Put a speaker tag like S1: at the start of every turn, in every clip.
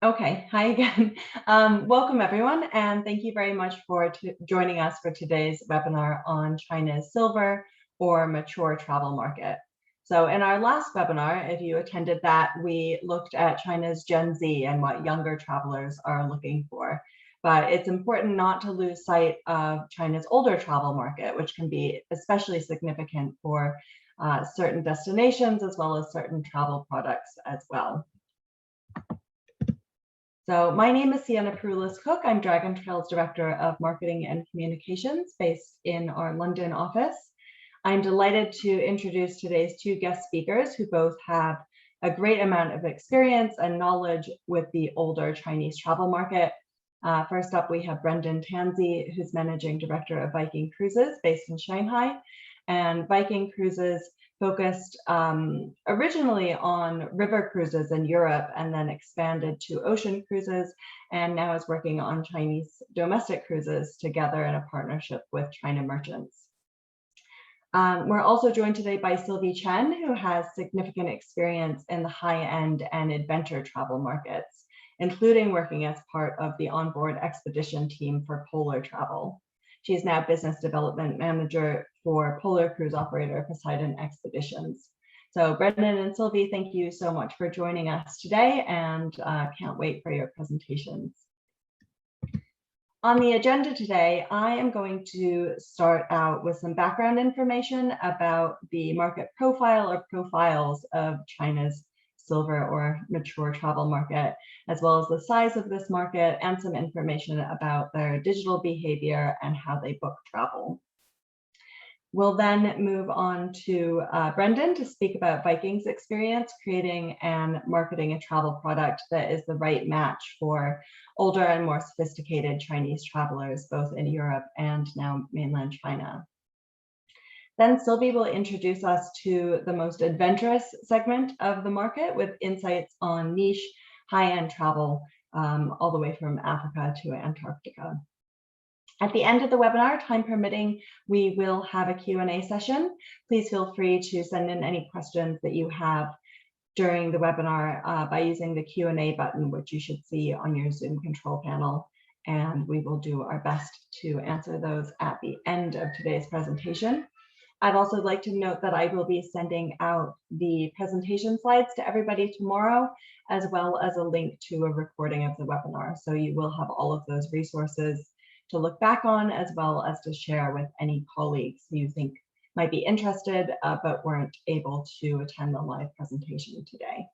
S1: Okay, hi again. Welcome everyone, and thank you very much for joining us for today's webinar on China's silver or mature travel market. So in our last webinar, if you attended that, we looked at China's Gen Z and what younger travelers are looking for. But it's important not to lose sight of China's older travel market, which can be especially significant for certain destinations as well as certain travel products as well. So my name is Sienna Perulis-Cook. I'm Dragon Trail's Director of Marketing and Communications based in our London office. I'm delighted to introduce today's two guest speakers who both have a great amount of experience and knowledge with the older Chinese travel market. First up, we have Brendan Tansey, who's Managing Director of Viking Cruises based in Shanghai. And Viking Cruises focused originally on river cruises in Europe and then expanded to ocean cruises, and now is working on Chinese domestic cruises together in a partnership with China merchants. We're also joined today by Sylvie Chen, who has significant experience in the high-end and adventure travel markets, including working as part of the onboard expedition team for polar travel. She is now Business Development Manager for polar cruise operator Poseidon Expeditions. So Brendan and Sylvie, thank you so much for joining us today, and can't wait for your presentations. On the agenda today, I am going to start out with some background information about the market profile or profiles of China's silver or mature travel market, as well as the size of this market and some information about their digital behavior and how they book travel. We'll then move on to Brendan to speak about Viking's experience creating and marketing a travel product that is the right match for older and more sophisticated Chinese travelers, both in Europe and now mainland China. Then Sylvie will introduce us to the most adventurous segment of the market with insights on niche high-end travel all the way from Africa to Antarctica. At the end of the webinar, time permitting, we will have a Q&A session. Please feel free to send in any questions that you have during the webinar by using the Q&A button, which you should see on your Zoom control panel, and we will do our best to answer those at the end of today's presentation. I'd also like to note that I will be sending out the presentation slides to everybody tomorrow, as well as a link to a recording of the webinar. So you will have all of those resources to look back on, as well as to share with any colleagues who you think might be interested, but weren't able to attend the live presentation today.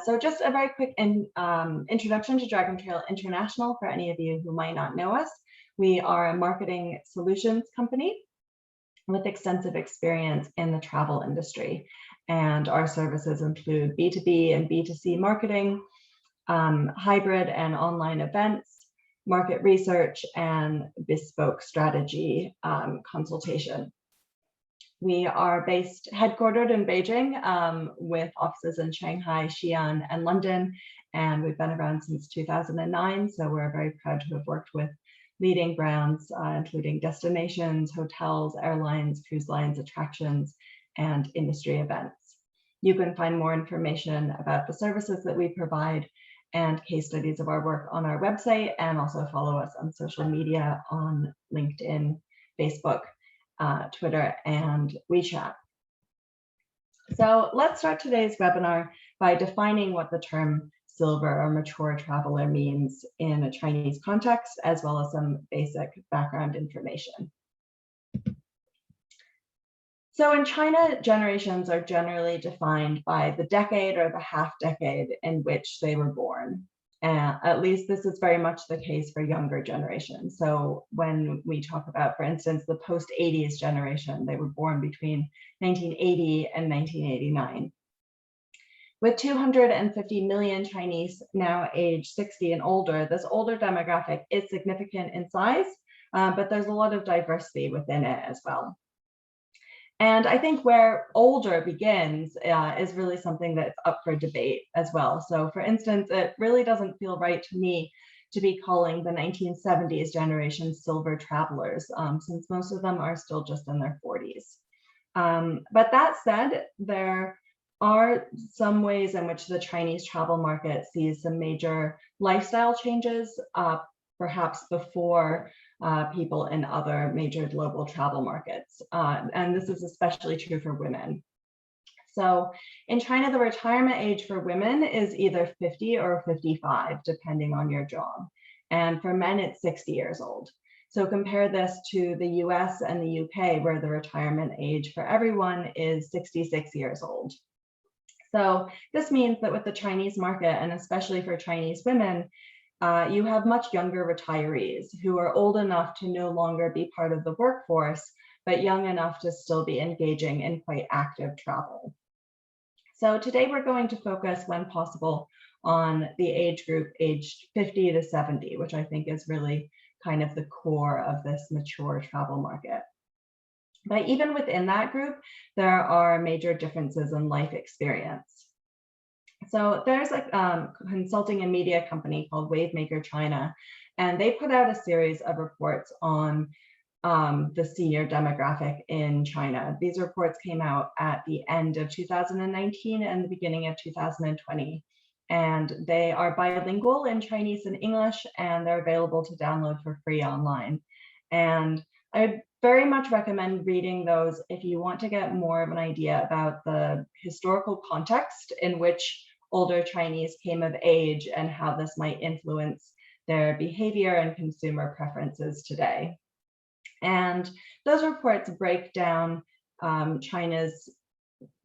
S1: So just a very quick introduction to Dragon Trail International for any of you who might not know us. We are a marketing solutions company with extensive experience in the travel industry, and our services include B2B and B2C marketing, hybrid and online events, market research, and bespoke strategy consultation. We are headquartered in Beijing with offices in Shanghai, Xi'an, and London, and we've been around since 2009, so we're very proud to have worked with leading brands, including destinations, hotels, airlines, cruise lines, attractions, and industry events. You can find more information about the services that we provide and case studies of our work on our website, and also follow us on social media on LinkedIn, Facebook, Twitter, and WeChat. So let's start today's webinar by defining what the term silver or mature traveler means in a Chinese context, as well as some basic background information. So in China, generations are generally defined by the decade or the half decade in which they were born. At least this is very much the case for younger generations. So when we talk about, for instance, the post-80s generation, they were born between 1980 and 1989. With 250 million Chinese now age 60 and older, this older demographic is significant in size, but there's a lot of diversity within it as well. And I think where older begins is really something that's up for debate as well. So for instance, it really doesn't feel right to me to be calling the 1970s generation silver travelers, since most of them are still just in their 40s. But that said, there are some ways in which the Chinese travel market sees some major lifestyle changes, perhaps before people in other major global travel markets. And this is especially true for women. So in China, the retirement age for women is either 50 or 55, depending on your job. And for men, it's 60 years old. So compare this to the US and the UK, where the retirement age for everyone is 66 years old. So this means that with the Chinese market, and especially for Chinese women, you have much younger retirees who are old enough to no longer be part of the workforce, but young enough to still be engaging in quite active travel. So today we're going to focus, when possible, on the age group aged 50 to 70, which I think is really kind of the core of this mature travel market. But even within that group, there are major differences in life experience. So there's a consulting and media company called Wavemaker China, and they put out a series of reports on the senior demographic in China. These reports came out at the end of 2019 and the beginning of 2020. And they are bilingual in Chinese and English, and they're available to download for free online. And I very much recommend reading those if you want to get more of an idea about the historical context in which older Chinese came of age and how this might influence their behavior and consumer preferences today. And those reports break down China's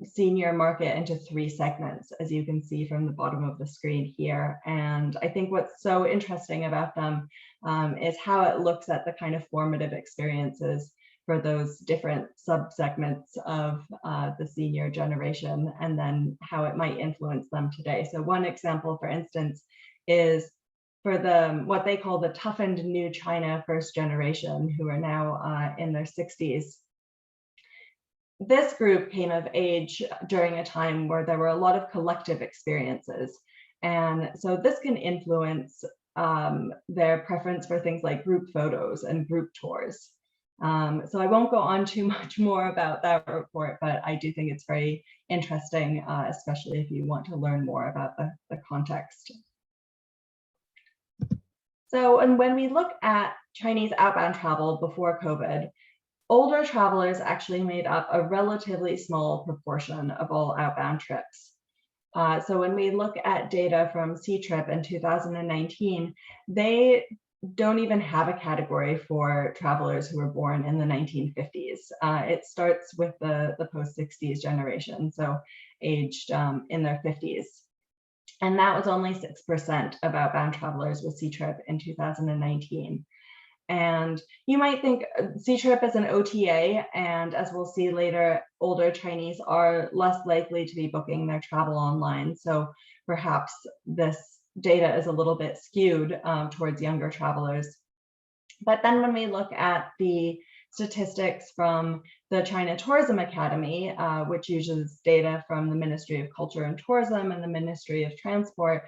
S1: senior market into 3 segments, as you can see from the bottom of the screen here. And I think what's so interesting about them is how it looks at the kind of formative experiences for those different subsegments of the senior generation, and then how it might influence them today. So one example, for instance, is for what they call the toughened new China first generation, who are now in their 60s. This group came of age during a time where there were a lot of collective experiences. And so this can influence their preference for things like group photos and group tours. So I won't go on too much more about that report, but I do think it's very interesting, especially if you want to learn more about the context. So, and when we look at Chinese outbound travel before COVID, older travelers actually made up a relatively small proportion of all outbound trips. So when we look at data from C-Trip in 2019, they don't even have a category for travelers who were born in the 1950s. It starts with the post-60s generation, so aged in their 50s. And that was only 6% of outbound travelers with C-Trip in 2019. And you might think C-Trip is an OTA, and as we'll see later, older Chinese are less likely to be booking their travel online. So perhaps this data is a little bit skewed towards younger travelers. But then when we look at the statistics from the China Tourism Academy, which uses data from the Ministry of Culture and Tourism and the Ministry of Transport,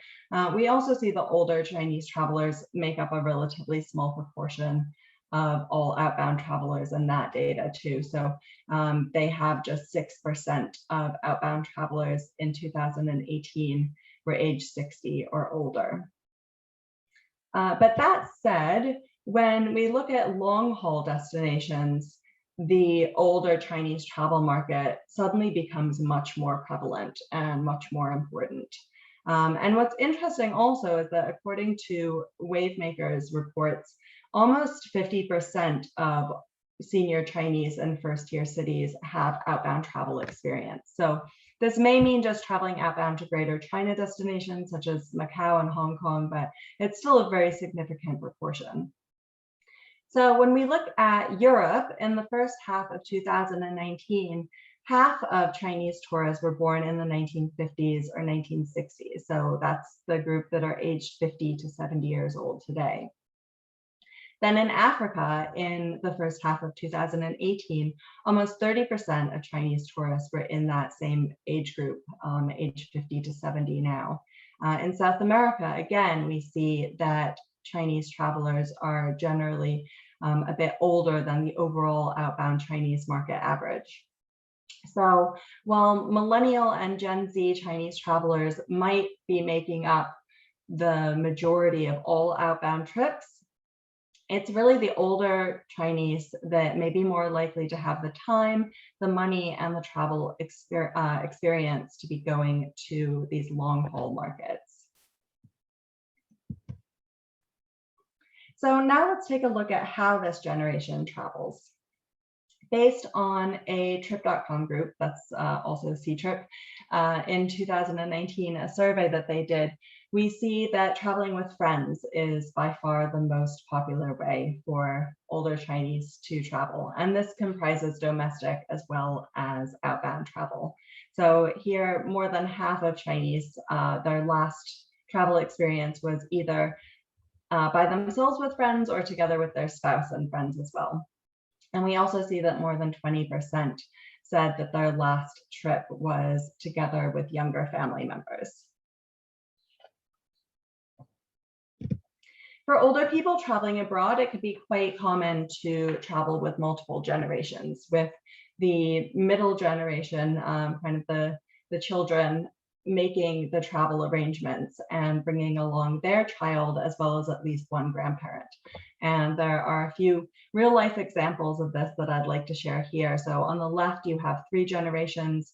S1: we also see the older Chinese travelers make up a relatively small proportion of all outbound travelers in that data too. So they have just 6% of outbound travelers in 2018 were age 60 or older. But that said, when we look at long-haul destinations, the older Chinese travel market suddenly becomes much more prevalent and much more important. And what's interesting also is that according to Wavemaker's reports, almost 50% of senior Chinese in first-tier cities have outbound travel experience. So this may mean just traveling outbound to Greater China destinations such as Macau and Hong Kong, but it's still a very significant proportion. So when we look at Europe, in the first half of 2019, half of Chinese tourists were born in the 1950s or 1960s. So that's the group that are aged 50 to 70 years old today. Then in Africa, in the first half of 2018, almost 30% of Chinese tourists were in that same age group, age 50 to 70 now. In South America, again, we see that Chinese travelers are generally a bit older than the overall outbound Chinese market average. So while millennial and Gen Z Chinese travelers might be making up the majority of all outbound trips, it's really the older Chinese that may be more likely to have the time, the money, and the travel experience to be going to these long haul markets. So now let's take a look at how this generation travels. Based on a Trip.com group, that's also Ctrip, in 2019, a survey that they did, we see that traveling with friends is by far the most popular way for older Chinese to travel. And this comprises domestic as well as outbound travel. So here, more than half of Chinese, their last travel experience was either by themselves with friends or together with their spouse and friends as well. And we also see that more than 20% said that their last trip was together with younger family members. For older people traveling abroad, it could be quite common to travel with multiple generations, with the middle generation, kind of the children, making the travel arrangements and bringing along their child as well as at least one grandparent. And there are a few real life examples of this that I'd like to share here. So on the left, you have 3 generations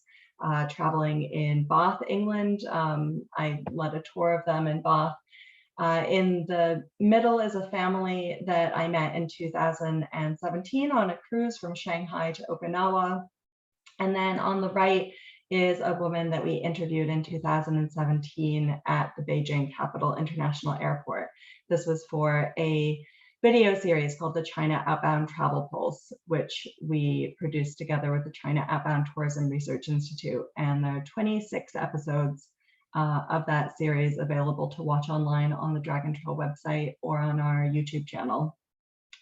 S1: traveling in Bath, England. I led a tour of them in Bath. In the middle is a family that I met in 2017 on a cruise from Shanghai to Okinawa. And then on the right is a woman that we interviewed in 2017 at the Beijing Capital International Airport. This was for a video series called the China Outbound Travel Pulse, which we produced together with the China Outbound Tourism Research Institute. And there are 26 episodes of that series available to watch online on the Dragon Trail website or on our YouTube channel.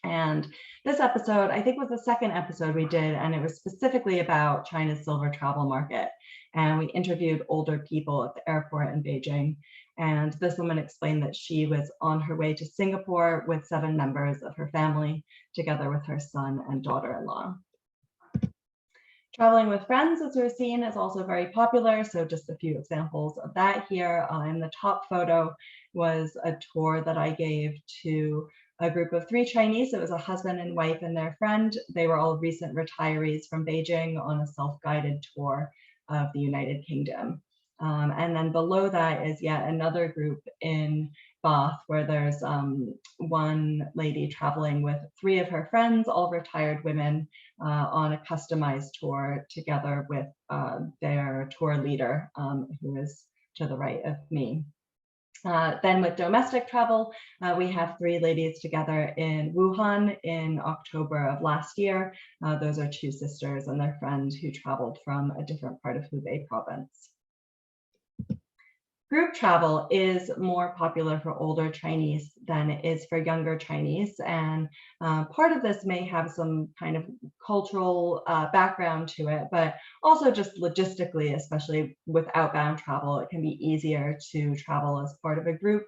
S1: And this episode, I think, was the second episode we did, and it was specifically about China's silver travel market. And we interviewed older people at the airport in Beijing. And this woman explained that she was on her way to Singapore with 7 members of her family, together with her son and daughter-in-law. Traveling with friends, as we're seeing, is also very popular. So just a few examples of that here. In the top photo was a tour that I gave to a group of 3 Chinese. It was a husband and wife and their friend. They were all recent retirees from Beijing on a self-guided tour of the United Kingdom. And then below that is yet another group in Bath, where there's one lady traveling with 3 of her friends, all retired women, on a customized tour together with their tour leader, who is to the right of me. Then with domestic travel, we have 3 ladies together in Wuhan in October of last year. Those are 2 sisters and their friend who traveled from a different part of Hubei province. Group travel is more popular for older Chinese than it is for younger Chinese. And part of this may have some kind of cultural background to it, but also just logistically, especially with outbound travel, it can be easier to travel as part of a group.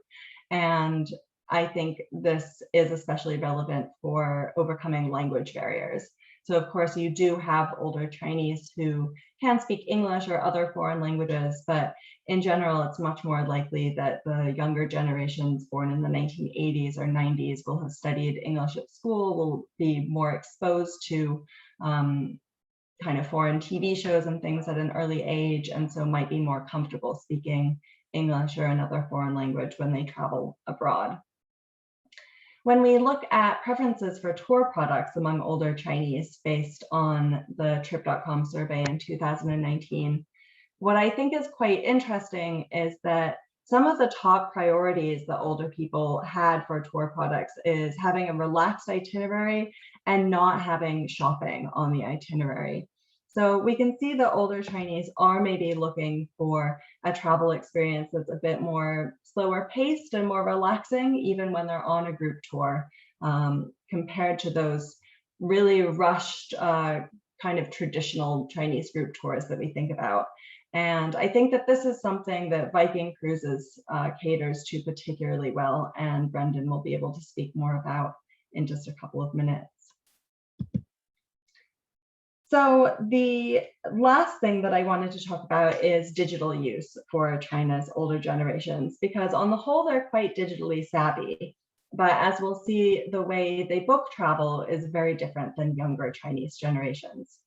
S1: And I think this is especially relevant for overcoming language barriers. So of course, you do have older Chinese who can speak English or other foreign languages, but in general, it's much more likely that the younger generations born in the 1980s or 90s will have studied English at school, will be more exposed to kind of foreign TV shows and things at an early age, and so might be more comfortable speaking English or another foreign language when they travel abroad. When we look at preferences for tour products among older Chinese based on the Trip.com survey in 2019, what I think is quite interesting is that some of the top priorities that older people had for tour products is having a relaxed itinerary and not having shopping on the itinerary. So we can see that older Chinese are maybe looking for a travel experience that's a bit more slower paced and more relaxing, even when they're on a group tour, compared to those really rushed kind of traditional Chinese group tours that we think about. And I think that this is something that Viking Cruises caters to particularly well, and Brendan will be able to speak more about in just a couple of minutes. So the last thing that I wanted to talk about is digital use for China's older generations, because on the whole, they're quite digitally savvy. But as we'll see, the way they book travel is very different than younger Chinese generations.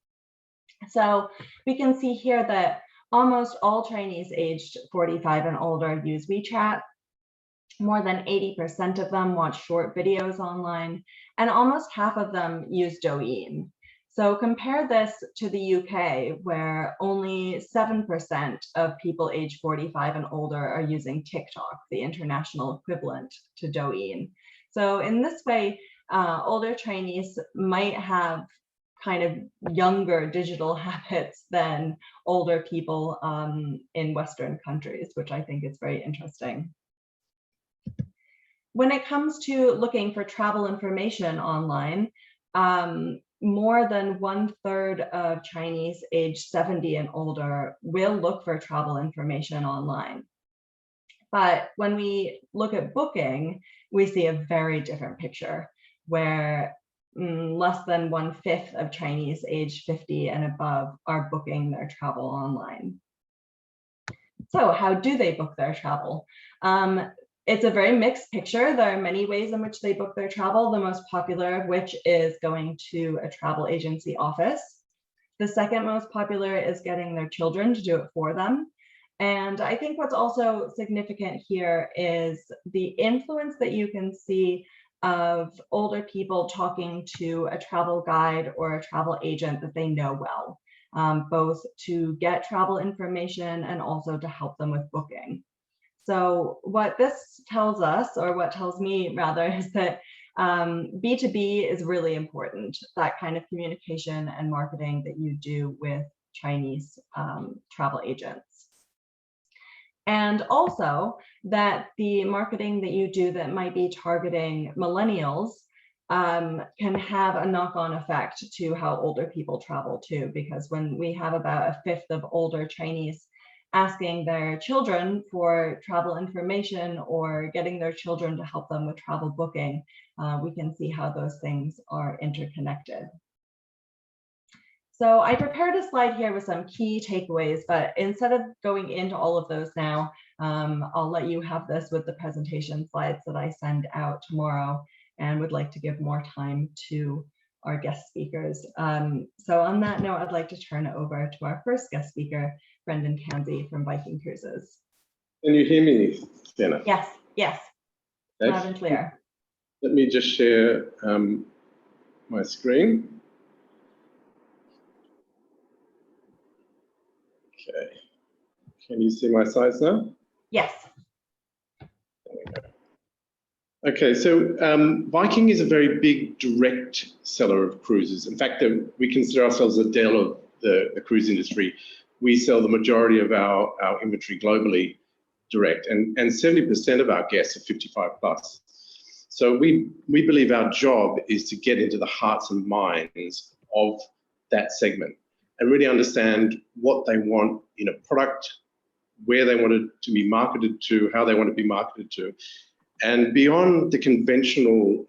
S1: So we can see here that almost all Chinese aged 45 and older use WeChat. More than 80% of them watch short videos online, and almost half of them use Douyin. So compare this to the UK, where only 7% of people aged 45 and older are using TikTok, the international equivalent to Douyin. So in this way, older Chinese might have kind of younger digital habits than older people in Western countries, which I think is very interesting. When it comes to looking for travel information online, more than 1/3 of Chinese aged 70 and older will look for travel information online. But when we look at booking, we see a very different picture, where less than 1/5 of Chinese aged 50 and above are booking their travel online. So how do they book their travel? It's a very mixed picture. There are many ways in which they book their travel, the most popular of which is going to a travel agency office. The second most popular is getting their children to do it for them. And I think what's also significant here is the influence that you can see of older people talking to a travel guide or a travel agent that they know well, both to get travel information and also to help them with booking. So what this tells us, or what tells me rather, is that B2B is really important, that kind of communication and marketing that you do with Chinese travel agents. And also that the marketing that you do that might be targeting millennials can have a knock-on effect to how older people travel too, because when we have about 1/5 of older Chinese asking their children for travel information or getting their children to help them with travel booking, we can see how those things are interconnected. So I prepared a slide here with some key takeaways, but instead of going into all of those now, I'll let you have this with the presentation slides that I send out tomorrow, and would like to give more time to our guest speakers. So on that note, I'd like to turn it over to our first guest speaker, Brendan Tansey from Viking Cruises.
S2: Can you hear me, Jenna?
S1: Yes, yes, loud and clear.
S2: Let me just share my screen. Okay, can you see my slides now?
S1: Yes.
S2: Okay, so Viking is a very big direct seller of cruises. In fact, we consider ourselves a Dell of the cruise industry. We sell the majority of our inventory globally direct, and 70% of our guests are 55 plus. So we believe our job is to get into the hearts and minds of that segment and really understand what they want in a product, where they want it to be marketed to, how they want to be marketed to. And beyond the conventional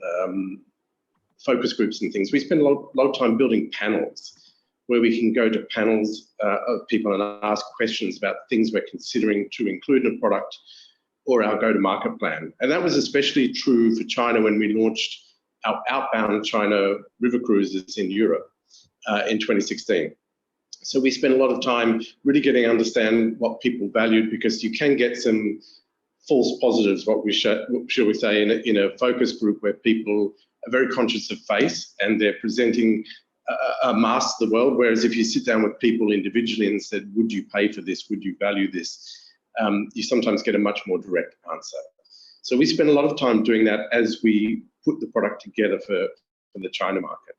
S2: focus groups and things, we spend a lot of time building panels where we can go to panels of people and ask questions about things we're considering to include in a product or our go-to-market plan. And that was especially true for China when we launched our outbound China river cruises in Europe in 2016. So we spent a lot of time really getting to understand what people valued, because you can get some false positives, what shall we say, in a focus group where people are very conscious of face and they're presenting a mask of the world. Whereas if you sit down with people individually and said, would you pay for this? Would you value this? You sometimes get a much more direct answer. So we spend a lot of time doing that as we put the product together for the China market.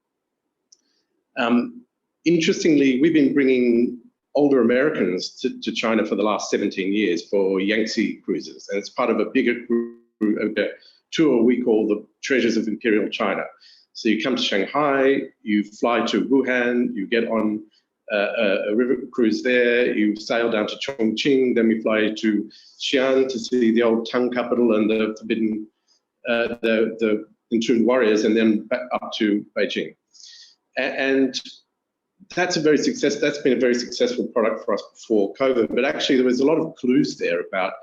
S2: Interestingly, we've been bringing older Americans to China for the last 17 years for Yangtze cruises, and it's part of a bigger tour we call the Treasures of Imperial China. So you come to Shanghai, you fly to Wuhan, you get on a river cruise there, you sail down to Chongqing, then we fly to Xi'an to see the old Tang capital and the forbidden, the entombed warriors, and then back up to Beijing. And that's been a very successful product for us before COVID. But actually, there was a lot of clues there about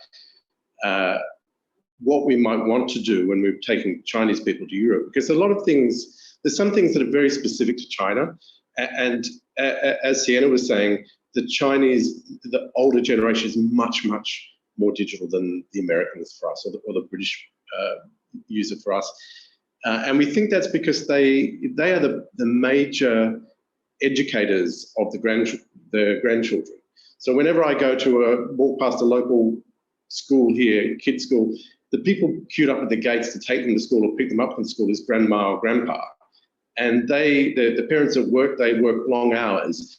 S2: what we might want to do when we're taking Chinese people to Europe, because a lot of things, there's some things that are very specific to China, and as Sienna was saying, the older generation is much more digital than the Americans for us, or the British user for us, and we think that's because they are the major educators of the grandchildren. So whenever I go to walk past a local school here, kids' school, the people queued up at the gates to take them to school or pick them up from school is grandma or grandpa, and the parents at work, they work long hours.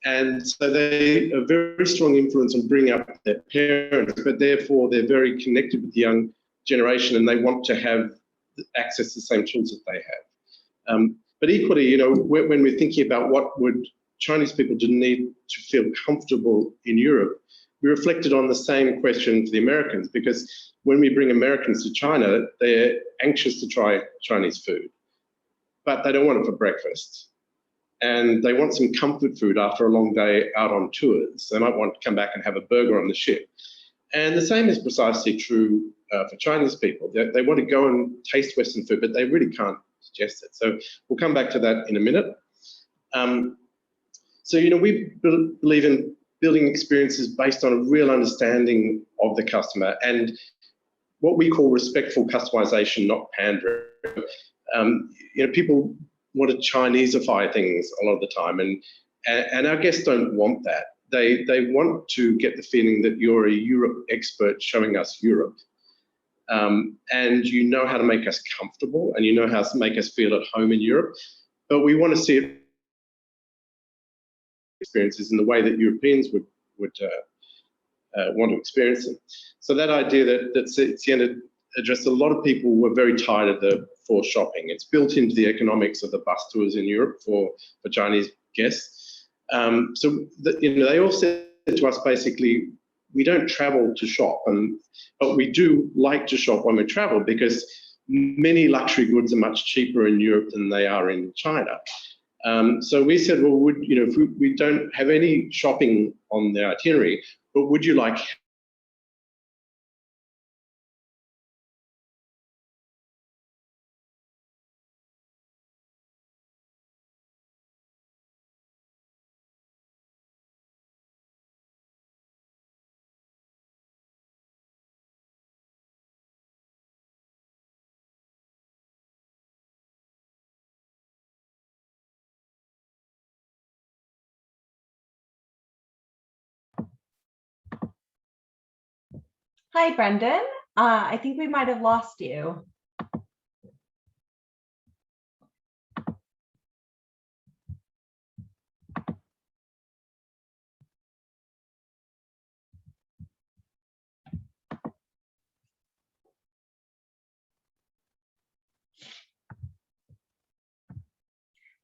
S2: And so they are a very strong influence on bringing up their parents, but therefore they're very connected with the young generation, and they want to have access to the same tools that they have. But equally, you know, when we're thinking about what would Chinese people need to feel comfortable in Europe, we reflected on the same question for the Americans, because when we bring Americans to China, they're anxious to try Chinese food, but they don't want it for breakfast. And they want some comfort food after a long day out on tours. They might want to come back and have a burger on the ship. And the same is precisely true for Chinese people. They want to go and taste Western food, but they really can't digest it. So we'll come back to that in a minute. So, you know, we believe in building experiences based on a real understanding of the customer and what we call respectful customization, not pandering. You know, people want to Chineseify things a lot of the time, and our guests don't want that. They want to get the feeling that you're a Europe expert showing us Europe, and you know how to make us comfortable, and you know how to make us feel at home in Europe. But we want to see it experiences in the way that Europeans would want to experience them. So that idea that Sienna addressed, a lot of people were very tired of the forced shopping. It's built into the economics of the bus tours in Europe for Chinese guests. So you know, they all said to us basically, we don't travel to shop, but we do like to shop when we travel, because many luxury goods are much cheaper in Europe than they are in China. So we said, well, you know, if we don't have any shopping on the itinerary, but would you like
S1: Hi, Brendan. I think we might have lost you.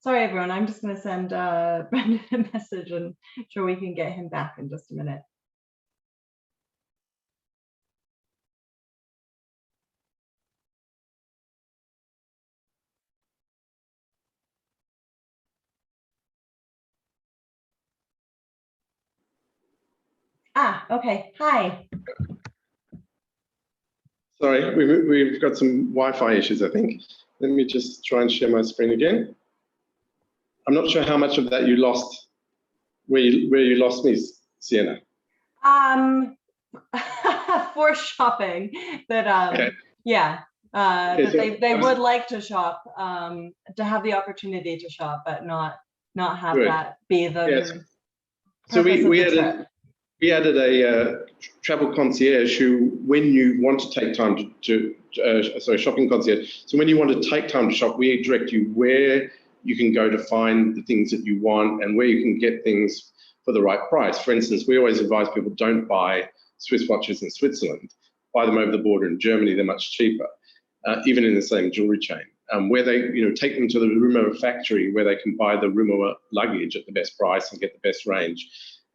S1: Sorry, everyone. I'm just going to send Brendan a message, and I'm sure we can get him back in just a minute. Okay. Hi.
S2: Sorry, we've got some Wi-Fi issues, I think. Let me just try and share my screen again. I'm not sure how much of that you lost, where you lost me, Sienna.
S1: For shopping, that
S2: Okay.
S1: yeah,
S2: Okay,
S1: that they would like to shop, to have the opportunity to shop, but not have
S2: Good.
S1: that be the
S2: Yes. So we added a travel concierge who, when you want to take time shopping concierge. So when you want to take time to shop, we direct you where you can go to find the things that you want and where you can get things for the right price. For instance, we always advise people, don't buy Swiss watches in Switzerland, buy them over the border in Germany, they're much cheaper, even in the same jewelry chain. Where they, you know, take them to the Rumo factory where they can buy the Rumo luggage at the best price and get the best range.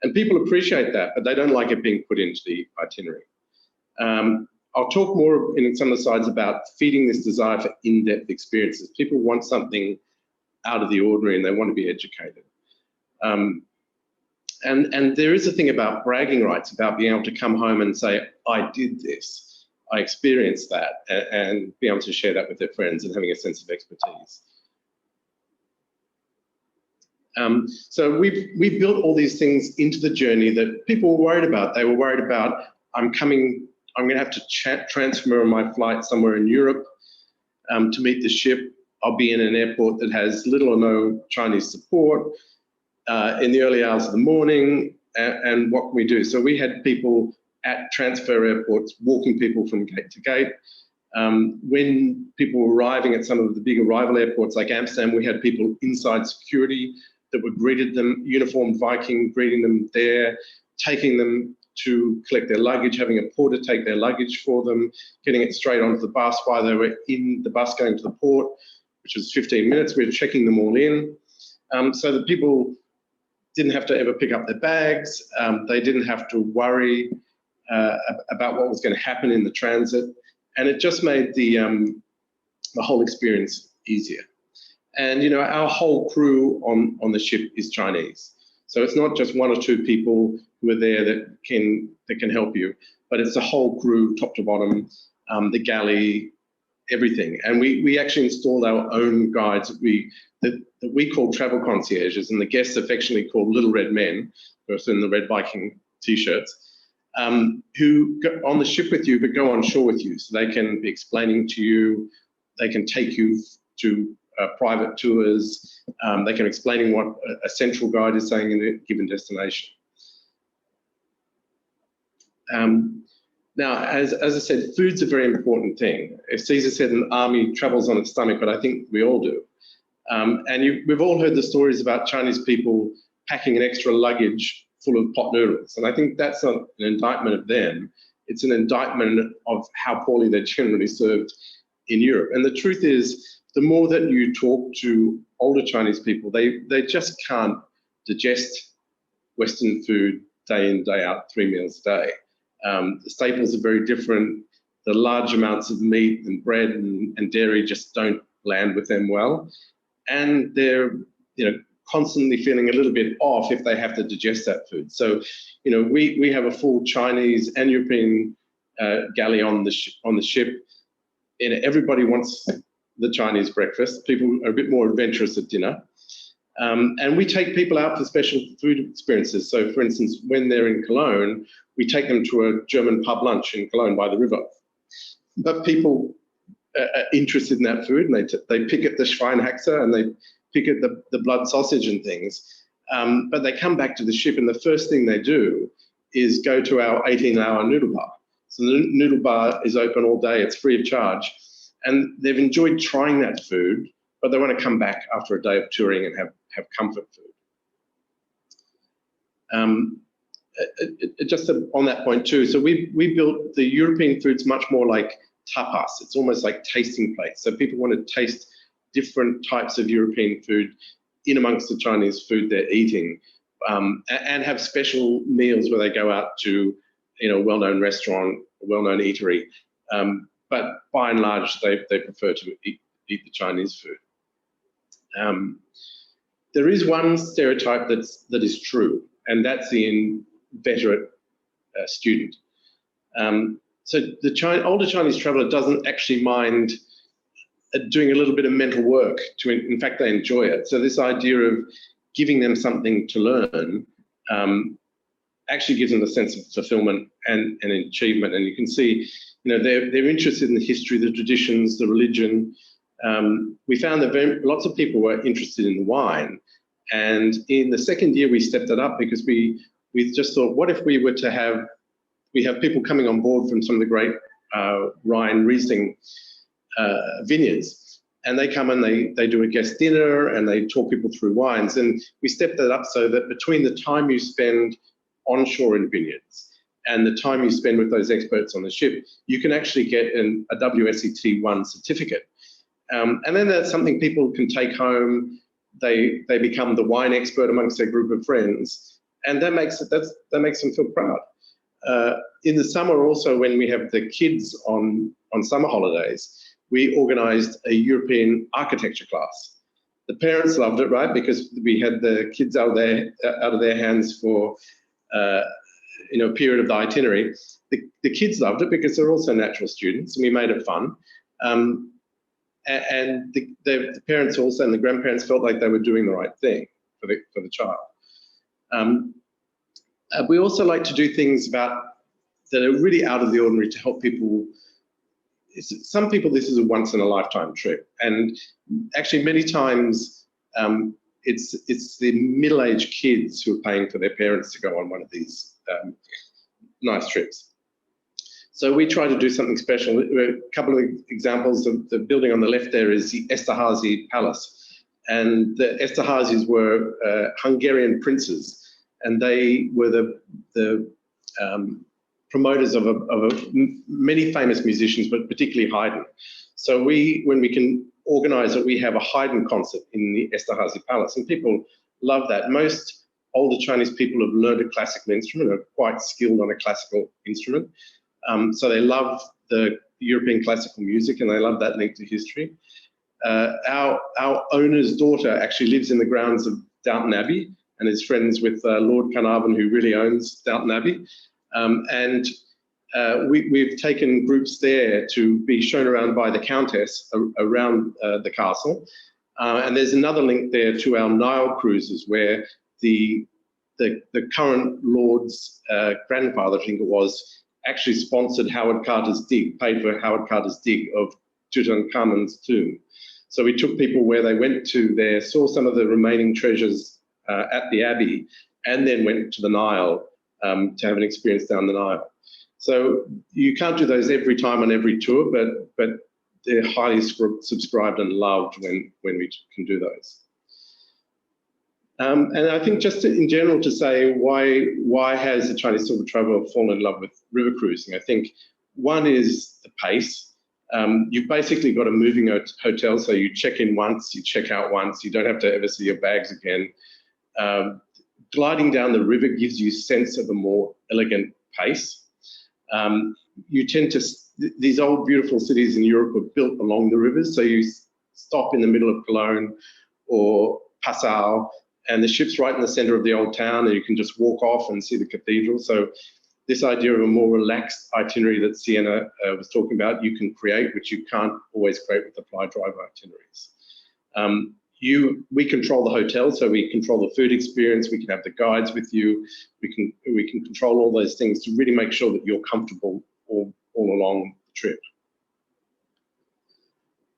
S2: And people appreciate that, but they don't like it being put into the itinerary. I'll talk more in some of the slides about feeding this desire for in-depth experiences. People want something out of the ordinary and they want to be educated. And there is a thing about bragging rights, about being able to come home and say, I did this, I experienced that, and be able to share that with their friends and having a sense of expertise. So we built all these things into the journey that people were worried about. They were worried about, I'm going to have to transfer my flight somewhere in Europe to meet the ship. I'll be in an airport that has little or no Chinese support in the early hours of the morning, and what can we do? So we had people at transfer airports walking people from gate to gate. When people were arriving at some of the big arrival airports like Amsterdam, we had people inside security that were greeted them, uniformed Viking, greeting them there, taking them to collect their luggage, having a porter take their luggage for them, getting it straight onto the bus while they were in the bus going to the port, which was 15 minutes. We were checking them all in, so that people didn't have to ever pick up their bags. They didn't have to worry about what was going to happen in the transit. And it just made the whole experience easier. And, you know, our whole crew on the ship is Chinese. So it's not just one or two people who are there that can help you, but it's the whole crew, top to bottom, the galley, everything. And we actually installed our own guides that we call travel concierges, and the guests affectionately called Little Red Men, who are in the Red Viking t-shirts, who go on the ship with you but go on shore with you. So they can be explaining to you, they can take you to private tours, they can explain what a central guide is saying in a given destination. Now, as I said, food's a very important thing. If Caesar said an army travels on its stomach, but I think we all do. And we've all heard the stories about Chinese people packing an extra luggage full of pot noodles. And I think that's not an indictment of them. It's an indictment of how poorly they're generally served in Europe. And the truth is, the more that you talk to older Chinese people, they just can't digest Western food day in, day out, 3 meals a day. The staples are very different. The large amounts of meat and bread and dairy just don't land with them well. And they're, you know, constantly feeling a little bit off if they have to digest that food. So, you know, we have a full Chinese and European galley on the ship. And everybody wants the Chinese breakfast. People are a bit more adventurous at dinner. And we take people out for special food experiences. So, for instance, when they're in Cologne, we take them to a German pub lunch in Cologne by the river. But people are interested in that food, and they pick at the Schweinehaxe and they pick at the blood sausage and things. But they come back to the ship, and the first thing they do is go to our 18-hour noodle bar. So the noodle bar is open all day. It's free of charge. And they've enjoyed trying that food, but they want to come back after a day of touring and have comfort food. Just on that point too, so we built the European foods much more like tapas. It's almost like tasting plates. So people want to taste different types of European food in amongst the Chinese food they're eating, and have special meals where they go out to, you know, a well-known restaurant, a well-known eatery. But by and large, they prefer to eat the Chinese food. There is one stereotype that is true, and that's the inveterate student. So the older Chinese traveller doesn't actually mind doing a little bit of mental work. In fact, they enjoy it. So this idea of giving them something to learn actually gives them a sense of fulfillment and achievement. And you can see, you know, they're interested in the history, the traditions, the religion. We found that lots of people were interested in wine. And in the second year, we stepped it up because we just thought, what if we were to we have people coming on board from some of the great Rhine Riesling vineyards, and they come and they do a guest dinner and they talk people through wines. And we stepped that up so that between the time you spend onshore in vineyards and the time you spend with those experts on the ship, you can actually get a WSET1 certificate. And then that's something people can take home. They become the wine expert amongst their group of friends, and that makes them feel proud. In the summer also, when we have the kids on summer holidays, we organised a European architecture class The parents loved it, right? Because we had the kids out of their hands for a period of the itinerary. The kids loved it because they're also natural students, and we made it fun. And the parents also and the grandparents felt like they were doing the right thing for the child. We also like to do things that are really out of the ordinary to help people. Some people, this is a once in a lifetime trip, and actually many times it's the middle-aged kids who are paying for their parents to go on one of these nice trips. So we try to do something special. A couple of examples of the building on the left there is the Esterházy Palace, and the Esterházys were Hungarian princes, and they were the promoters of many famous musicians, but particularly Haydn. So when we can organise it, we have a Haydn concert in the Esterházy Palace, and people love that. Most older Chinese people have learned a classical instrument, are quite skilled on a classical instrument. So they love the European classical music, and they love that link to history. Our owner's daughter actually lives in the grounds of Downton Abbey and is friends with Lord Carnarvon, who really owns Downton Abbey. We've taken groups there to be shown around by the Countess around the castle. And there's another link there to our Nile cruises, where the current Lord's grandfather, I think it was, actually sponsored Howard Carter's dig, paid for Howard Carter's dig of Tutankhamun's tomb. So we took people where they went to there, saw some of the remaining treasures at the Abbey, and then went to the Nile to have an experience down the Nile. So you can't do those every time on every tour, but they're highly subscribed and loved when we can do those. And I think just in general to say why has the Chinese silver traveller fallen in love with river cruising? I think one is the pace. You've basically got a moving hotel, so you check in once, you check out once, you don't have to ever see your bags again. Gliding down the river gives you a sense of a more elegant pace. You tend to, these old beautiful cities in Europe were built along the rivers, so you stop in the middle of Cologne or Passau, and the ship's right in the center of the old town, and you can just walk off and see the cathedral. So this idea of a more relaxed itinerary that Sienna was talking about, you can create, which you can't always create with the fly drive itineraries. We control the hotel, so we control the food experience, we can have the guides with you, we can control all those things to really make sure that you're comfortable all along the trip.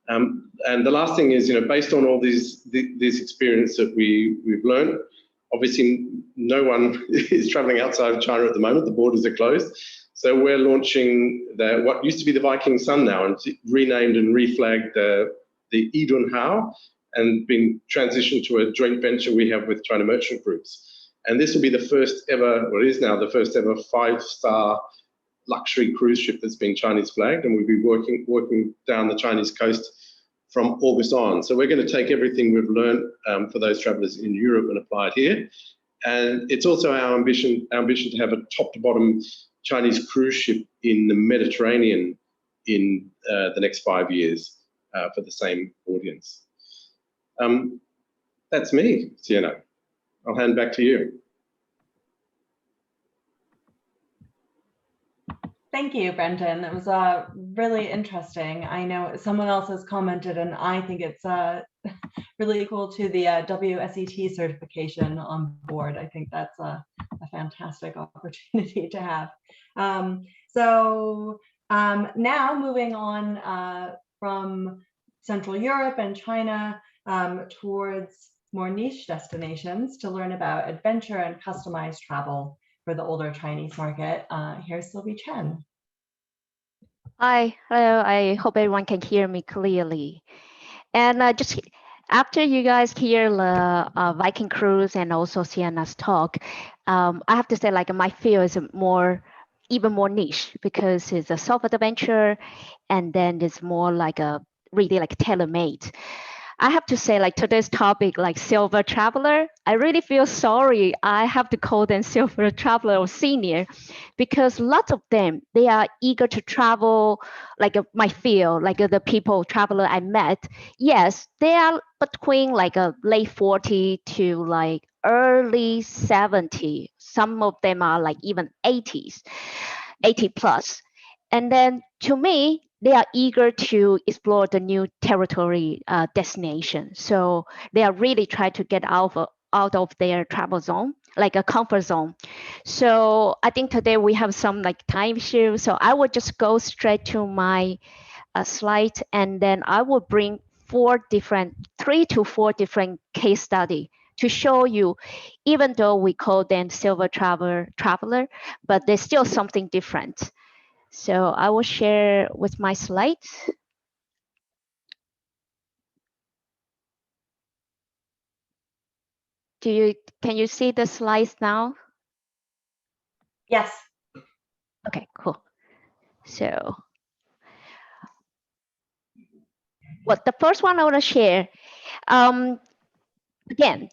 S2: And the last thing is, based on all this experience that we've learned, obviously no one is traveling outside of China at the moment, the borders are closed. So we're launching what used to be the Viking Sun now, and renamed and reflagged the Idun Hao, and been transitioned to a joint venture we have with China Merchant Groups. And this will be the first ever, or it is now the first ever 5-star luxury cruise ship that's been Chinese flagged, and we'll be working down the Chinese coast from August on. So we're going to take everything we've learned for those travellers in Europe and apply it here. And it's also our ambition to have a top to bottom Chinese cruise ship in the Mediterranean in the next 5 years for the same audience. That's me, Sienna. I'll hand back to you.
S1: Thank you, Brendan. That was really interesting. I know someone else has commented, and I think it's really cool to the WSET certification on board. I think that's a fantastic opportunity to have. Now moving on from Central Europe and China towards more niche destinations to learn about adventure and customized travel for the older Chinese market. Here's Sylvie Chen.
S3: Hi, hello. I hope everyone can hear me clearly. And just after you guys hear the Viking Cruise and also Sienna's talk, I have to say, like, my field is even more niche, because it's a self-adventure, and then it's more like really like tailor-made. I have to say, like today's topic, like silver traveler, I really feel sorry. I have to call them silver traveler or senior, because lots of them, they are eager to travel, like my field, like the people traveler I met. Yes, they are between like a late 40 to like early 70. Some of them are like even 80s, 80 plus. And then to me, they are eager to explore the new territory destination. So they are really trying to get out of their travel zone, like a comfort zone. So I think today we have some like time issue. So I will just go straight to my slide, and then I will bring 3 to 4 different case study to show you, even though we call them silver traveler, but there's still something different. So I will share with my slides. Can you see the slides now?
S1: Yes.
S3: Okay, cool. So the first one I want to share, again,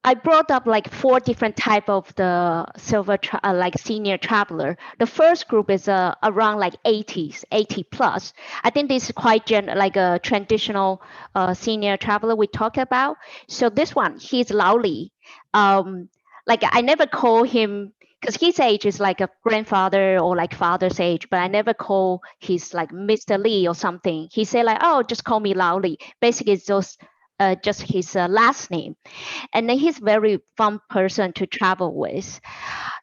S3: I brought up like 4 different type of the silver like senior traveler. The first group is around like 80s, 80 plus. I think this is quite like a traditional senior traveler we talk about. So this one, he's Lao Li. Like I never call him, because his age is like a grandfather or like father's age, but I never call his like Mr. Lee or something. He said like, oh, just call me Lao Li. Basically, it's just his last name. And then he's very fun person to travel with.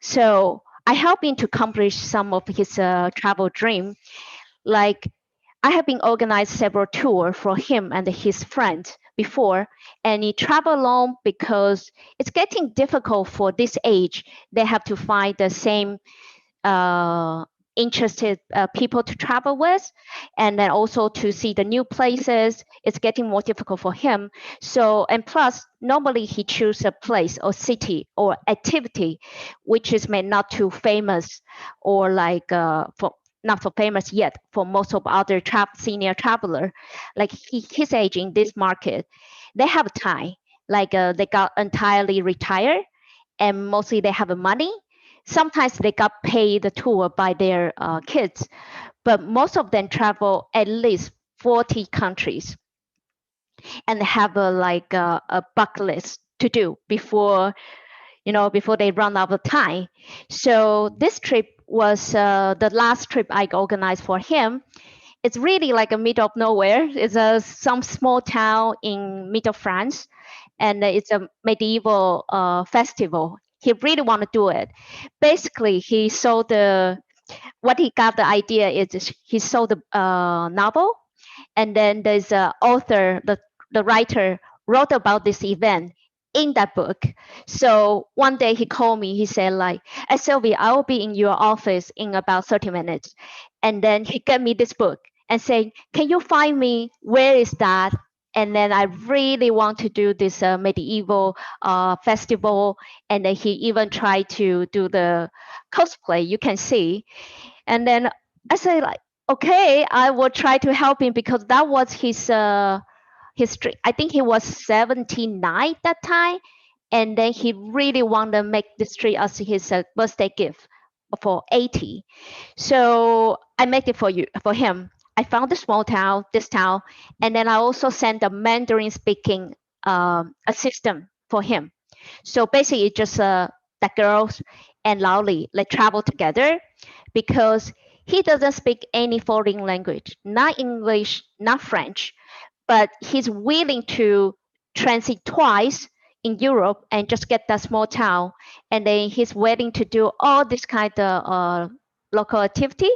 S3: So I help him to accomplish some of his travel dream. Like I have been organized several tours for him and his friends before, and he travel alone because it's getting difficult for this age. They have to find the same uh, interested people to travel with, and then also to see the new places. It's getting more difficult for him. So, and plus, normally he choose a place or city or activity which is may not too famous, or like for not so famous yet for most of other senior traveler. Like his age in this market, they have time. Like they got entirely retired, and mostly they have money. Sometimes they got paid the tour by their kids, but most of them travel at least 40 countries and have a bucket list to do before before they run out of time. So this trip was the last trip I organized for him. It's really like a middle of nowhere. It's some small town in middle France, and it's a medieval festival. He really want to do it. Basically, what he got the idea is he saw the novel, and then there's a author, the writer wrote about this event in that book. So one day he called me, he said like, hey, Sylvie, I will be in your office in about 30 minutes. And then he gave me this book and saying, can you find me, where is that? And then I really want to do this medieval festival. And then he even tried to do the cosplay, you can see. And then I say like, okay, I will try to help him, because that was his I think he was 79 that time, and then he really wanted to make this trip as his birthday gift for 80. So I make it for him. I found the small town, this town, and then I also sent a Mandarin speaking assistant for him. So basically, just that girls and Laoli like travel together, because he doesn't speak any foreign language, not English, not French, but he's willing to transit twice in Europe and just get that small town, and then he's willing to do all this kind of local activity.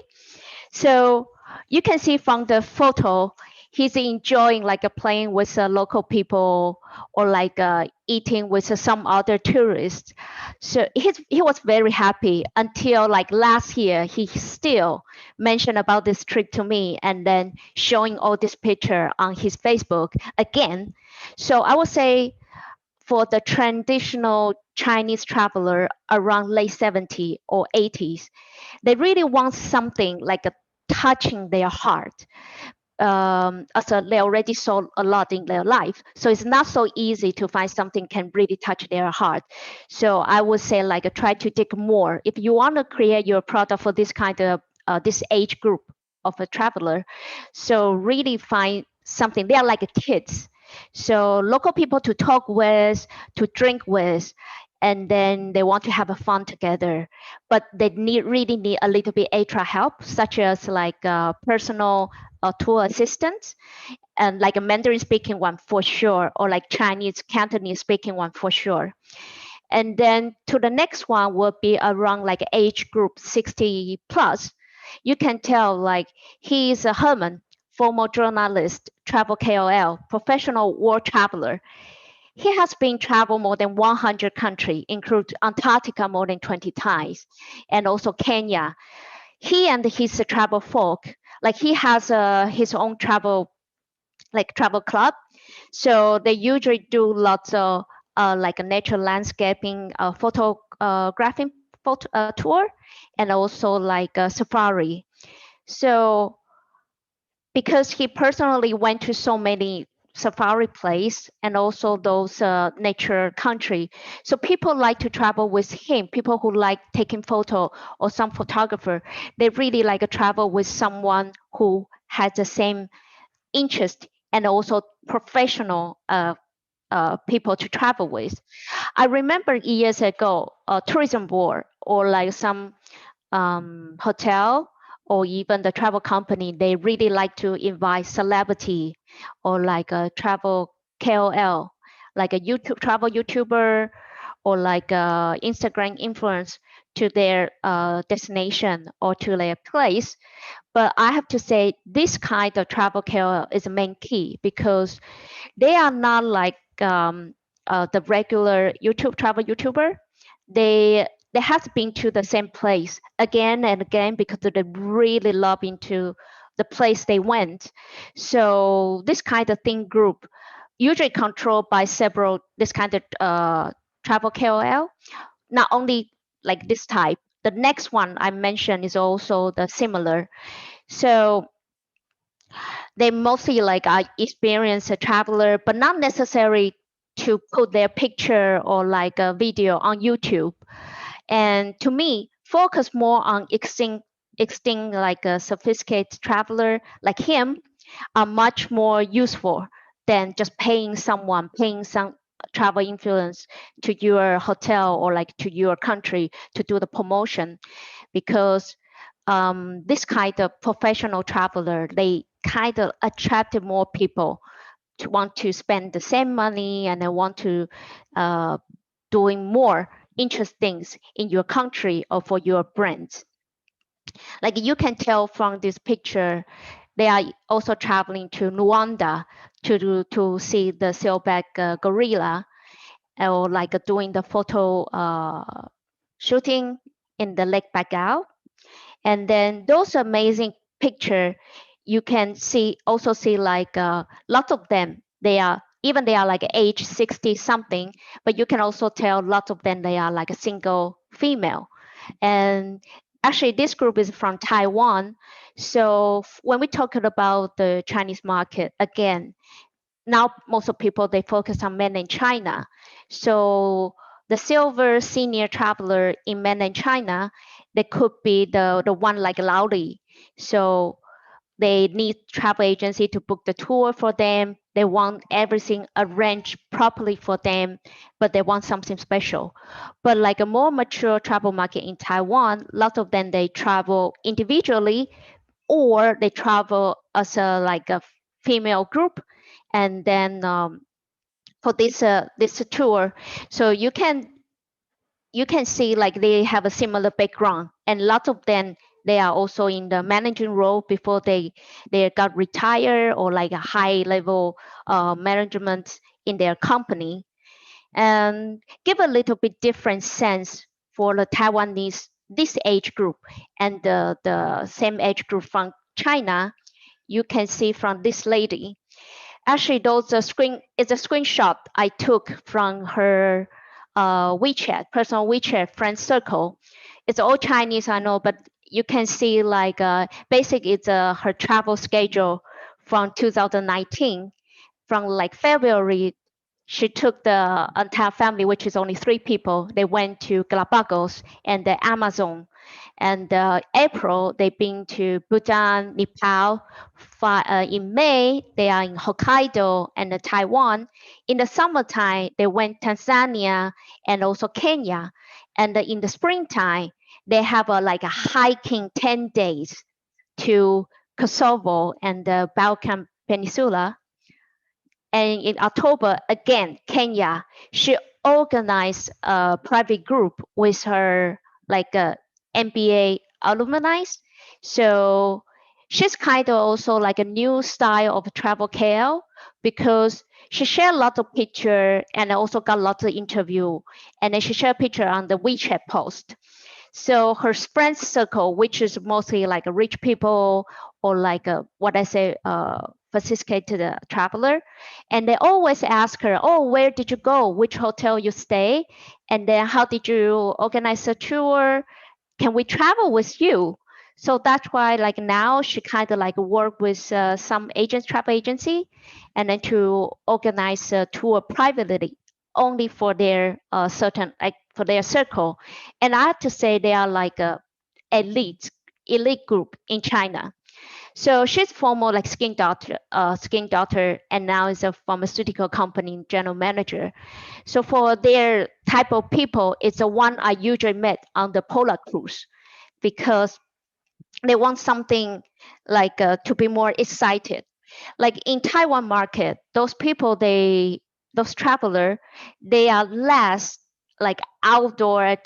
S3: So you can see from the photo, he's enjoying like playing with local people, or like eating with some other tourists. So he was very happy until like last year. He still mentioned about this trip to me, and then showing all this picture on his Facebook again. So I would say for the traditional Chinese traveler around late 70s or 80s, they really want something like a touching their heart. they already saw a lot in their life, so it's not so easy to find something can really touch their heart. So I would say like try to dig more if you want to create your product for this kind of this age group of a traveler. So really find something, they are like kids, so local people to talk with, to drink with, and then they want to have a fun together, but they really need a little bit extra help, such as like personal tour assistants, and like a Mandarin speaking one for sure, or like Chinese, Cantonese speaking one for sure. And then to the next one will be around like age group 60 plus. You can tell like he is a Herman, former journalist, travel KOL, professional world traveler. He has been traveled more than 100 countries, include Antarctica more than 20 times, and also Kenya. He and his travel folk, like he has his own travel club, so they usually do lots of like a natural landscaping photographing tour, and also like a safari. So because he personally went to so many safari place and also those nature country, so people like to travel with him. People who like taking photo, or some photographer, they really like to travel with someone who has the same interest and also professional people to travel with. I remember years ago, a tourism board or like some hotel or even the travel company, they really like to invite celebrity or like a travel KOL, like a YouTube travel YouTuber or like a Instagram influence to their destination or to their place. But I have to say, this kind of travel KOL is the main key, because they are not like the regular YouTube travel YouTuber. They have been to the same place again and again because they really love into the place they went. So this kind of thing group, usually controlled by several this kind of travel KOL. Not only like this type, the next one I mentioned is also the similar. So they mostly like are experienced a traveler, but not necessary to put their picture or like a video on YouTube. And to me, focus more on extinct like a sophisticated traveler like him are much more useful than just paying some travel influence to your hotel or like to your country to do the promotion, because this kind of professional traveler, they kind of attracted more people to want to spend the same money, and they want to doing more interesting things in your country or for your brand. Like you can tell from this picture, they are also traveling to Rwanda to see the silverback gorilla, or like doing the photo shooting in the Lake Baikal. And then those amazing picture, you can see like lots of them, they are like age 60 something, but you can also tell lots of them they are like a single female. And actually this group is from Taiwan. So when we talk about the Chinese market, again, now most of people they focus on mainland China. So the silver senior traveler in mainland China, they could be the one like Laoli. So they need travel agency to book the tour for them. They want everything arranged properly for them, but they want something special. But like a more mature travel market in Taiwan, lots of them they travel individually, or they travel as a like a female group, and then for this tour, so you can see like they have a similar background, and lots of them they are also in the managing role before they got retired, or like a high level management in their company, and give a little bit different sense for the Taiwanese this age group and the same age group from China. You can see from this lady. Actually, those screen is a screenshot I took from her WeChat, personal WeChat friend circle. It's all Chinese, I know, but you can see like basic it's her travel schedule from 2019. From like February, she took the entire family, which is only 3 people. They went to Galapagos and the Amazon. And April, they've been to Bhutan, Nepal. In May, they are in Hokkaido and Taiwan. In the summertime, they went Tanzania and also Kenya. And in the springtime, they have like a hiking 10 days to Kosovo and the Balkan Peninsula. And in October, again, Kenya, she organized a private group with her like MBA alumni. So she's kind of also like a new style of travel KL because she shared a lot of picture and also got lots of interview. And then she shared picture on the WeChat post. So her friend circle, which is mostly like rich people or like what I say, sophisticated traveler, and they always ask her, "Oh, where did you go? Which hotel you stay? And then how did you organize a tour? Can we travel with you?" So that's why like now she kind of like work with some travel agency, and then to organize a tour privately only for their certain like for their circle. And I have to say they are like a elite group in China. So she's former like skin doctor, and now is a pharmaceutical company general manager. So for their type of people, it's the one I usually met on the polar cruise because they want something like to be more excited. Like in Taiwan market, those people those traveler, they are less like outdoor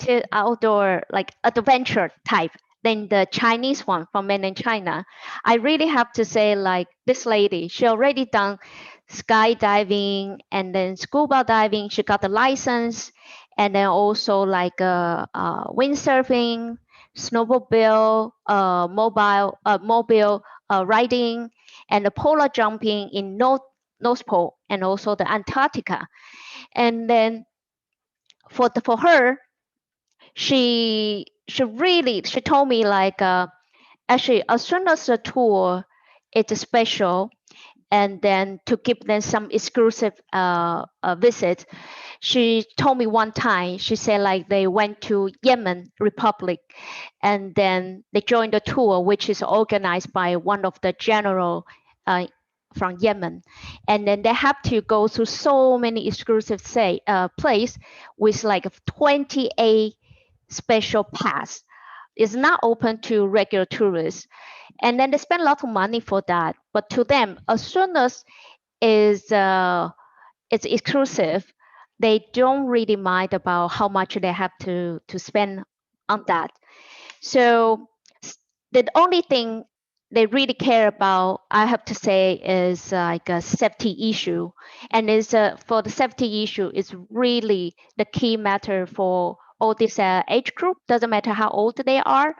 S3: like adventure type than the Chinese one from mainland China. I really have to say like this lady, she already done skydiving and then scuba diving. She got the license, and then also like windsurfing, snowmobile, mobile riding, and the polar jumping in North Pole and also the Antarctica. And then for her, she told me like actually as soon as the tour it's special, and then to give them some exclusive visit. She told me one time, she said like they went to Yemen Republic, and then they joined the tour, which is organized by one of the general from Yemen. And then they have to go through so many exclusive place with like 28 special pass. It's not open to regular tourists. And then they spend a lot of money for that. But to them, as soon as is it's exclusive, they don't really mind about how much they have to spend on that. So the only thing they really care about, I have to say, is like a safety issue. And is for the safety issue is really the key matter for all this age group. Doesn't matter how old they are.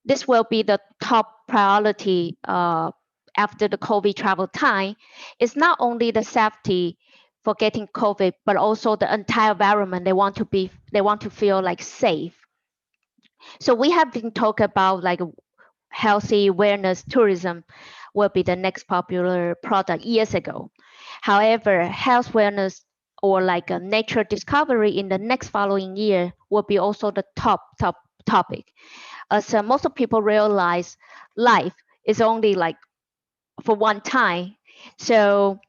S3: This will be the top priority after the COVID travel time. It's not only the safety for getting COVID, but also the entire environment. They want to feel like safe. So we have been talking about like healthy wellness tourism will be the next popular product years ago. However, health wellness or like a nature discovery in the next following year will be also the top topic. As most of people realize life is only like for one time. So